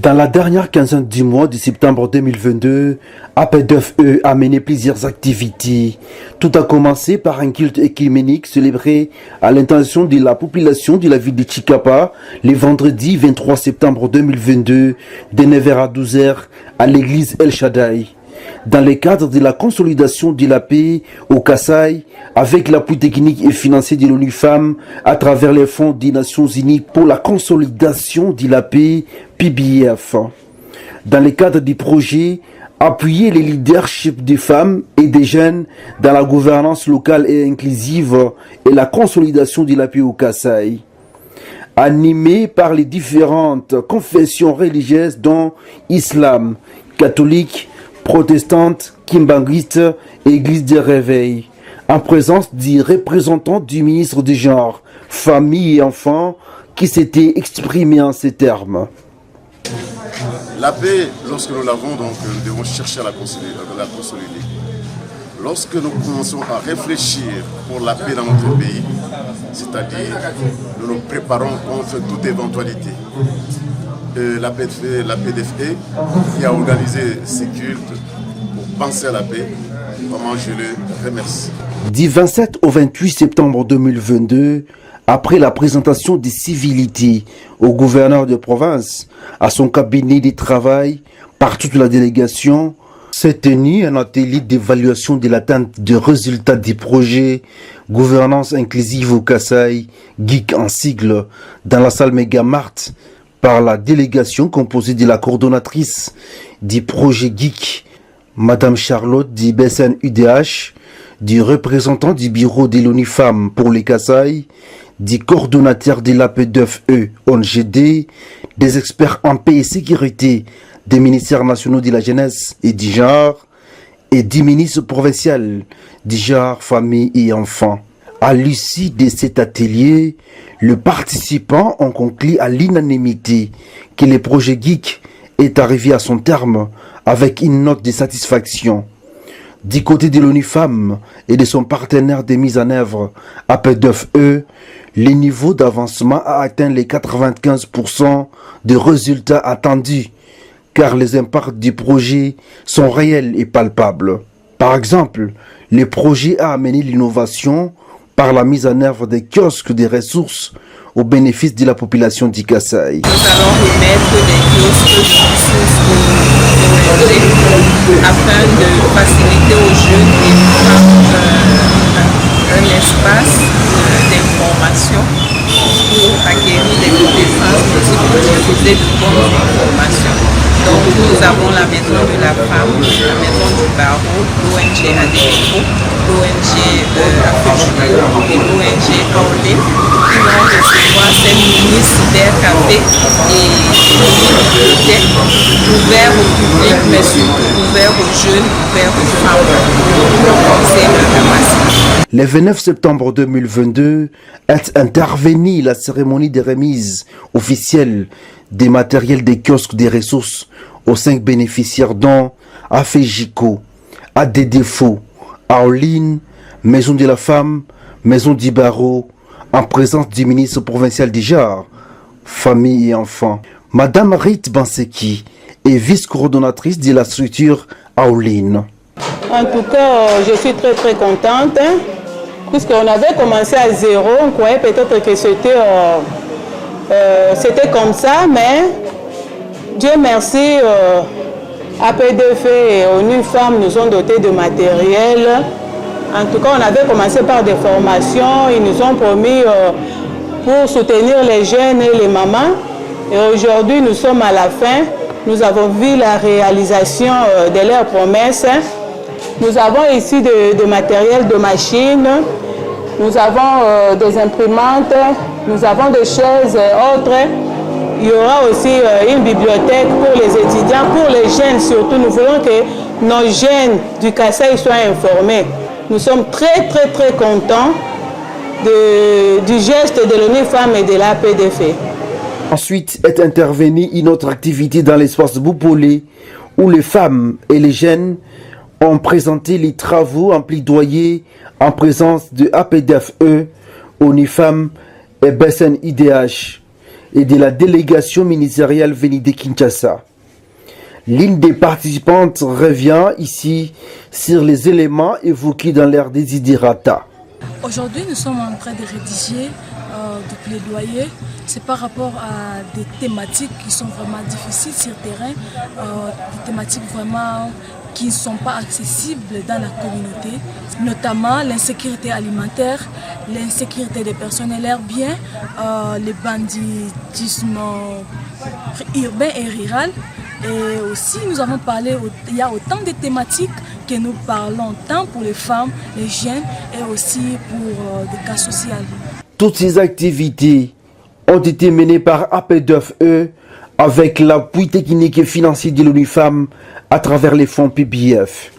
Dans la dernière quinzaine du mois de septembre 2022, APDFE a mené plusieurs activités. Tout a commencé par un culte écuménique célébré à l'intention de la population de la ville de Chikapa le vendredi 23 septembre 2022 de 9h à 12h à l'église El Shaddai. Dans le cadre de la consolidation de la paix au Kasaï, avec l'appui technique et financier de l'ONU Femmes à travers les fonds des Nations Unies pour la consolidation de la paix, PBF. Dans le cadre du projet, appuyer les leaderships des femmes et des jeunes dans la gouvernance locale et inclusive et la consolidation de la paix au Kasaï. Animé par les différentes confessions religieuses dont Islam, catholique, protestante, kimbanguiste, église de réveil, en présence du représentant du ministre du genre, famille et enfants, qui s'était exprimé en ces termes. La paix, lorsque nous l'avons, donc nous devons chercher à la consolider. Lorsque nous commençons à réfléchir pour la paix dans notre pays, c'est-à-dire nous nous préparons contre toute éventualité. La PDFE qui a organisé ces cultes pour penser à la paix. Vraiment, je le remercie. Du 27 au 28 septembre 2022, après la présentation des civilités au gouverneur de province, à son cabinet de travail, par toute la délégation, s'est tenu un atelier d'évaluation de l'atteinte des résultats des projets Gouvernance inclusive au Kasaï, GIC en sigle, dans la salle Megamart, par la délégation composée de la coordonnatrice du projet GIC, Madame Charlotte du BSN UDH, du représentant du bureau de l'ONU Femmes pour les Kasaï, du coordonnateur de l'APDFE ONGD, des experts en paix et sécurité des ministères nationaux de la jeunesse et du genre, et du ministre provincial du genre, famille et enfants. À l'issue de cet atelier, les participants ont conclu à l'unanimité que le projet GIC est arrivé à son terme avec une note de satisfaction. Du côté de l'ONU Femmes et de son partenaire de mise en œuvre, APDFE, le niveau d'avancement a atteint les 95% des résultats attendus, car les impacts du projet sont réels et palpables. Par exemple, le projet a amené l'innovation par la mise en œuvre des kiosques des ressources au bénéfice de la population du Kasaï. Nous allons remettre des kiosques de ressources au ONG afin de faciliter aux jeunes et aux femmes un espace d'information pour acquérir des connaissances, mais aussi pour utiliser de bonnes informations. Donc nous avons la maison de la femme, la maison du barreau, l'ONG ADECO, l'ONG AFEJUO et l'ONG AOLE qui vont recevoir ces mini-cybercafés et mini-bibliothèques ouverts au public, mais surtout ouverts aux jeunes, ouverts aux femmes pour renforcer leur capacité. Le 29 septembre 2022 est intervenue la cérémonie de remise officielle des matériels des kiosques des ressources aux 5 bénéficiaires dont AFEJICO, ADDFO, Aoline, Maison de la Femme, Maison du Barreau, en présence du ministre provincial du genre, famille et enfants. Madame Rite Banseki est vice-coordonnatrice de la structure Aoline. En tout cas, je suis très contente, puisqu'on avait commencé à zéro, on croyait peut-être que c'était comme ça, mais Dieu merci, APDFE et ONU Femmes nous ont dotés de matériel. En tout cas, on avait commencé par des formations, ils nous ont promis pour soutenir les jeunes et les mamans. Et aujourd'hui, nous sommes à la fin. Nous avons vu la réalisation de leurs promesses. Nous avons ici de matériel de machines, nous avons des imprimantes, nous avons des chaises autres. Il y aura aussi une bibliothèque pour les étudiants, pour les jeunes surtout. Nous voulons que nos jeunes du Kasaï soient informés. Nous sommes très contents du geste de l'ONU Femmes et de l'APDFE. Ensuite est intervenue une autre activité dans l'espace Boupolé où les femmes et les jeunes ont présenté les travaux en plaidoyer en présence de APDFE, ONU Femmes et BSN IDH. et de la délégation ministérielle venue de Kinshasa. L'une des participantes revient ici sur les éléments évoqués dans leur desiderata. Aujourd'hui, nous sommes en train de rédiger des plaidoyers. C'est par rapport à des thématiques qui sont vraiment difficiles sur le terrain, des thématiques vraiment qui ne sont pas accessibles dans la communauté, notamment l'insécurité alimentaire, l'insécurité des personnes et leurs biens, le banditisme urbain et rural. Et aussi, nous avons parlé, il y a autant de thématiques que nous parlons tant pour les femmes, les jeunes et aussi pour des cas sociaux. Toutes ces activités ont été menées par AP9E avec l'appui technique et financier de l'ONU Femmes à travers les fonds PBF.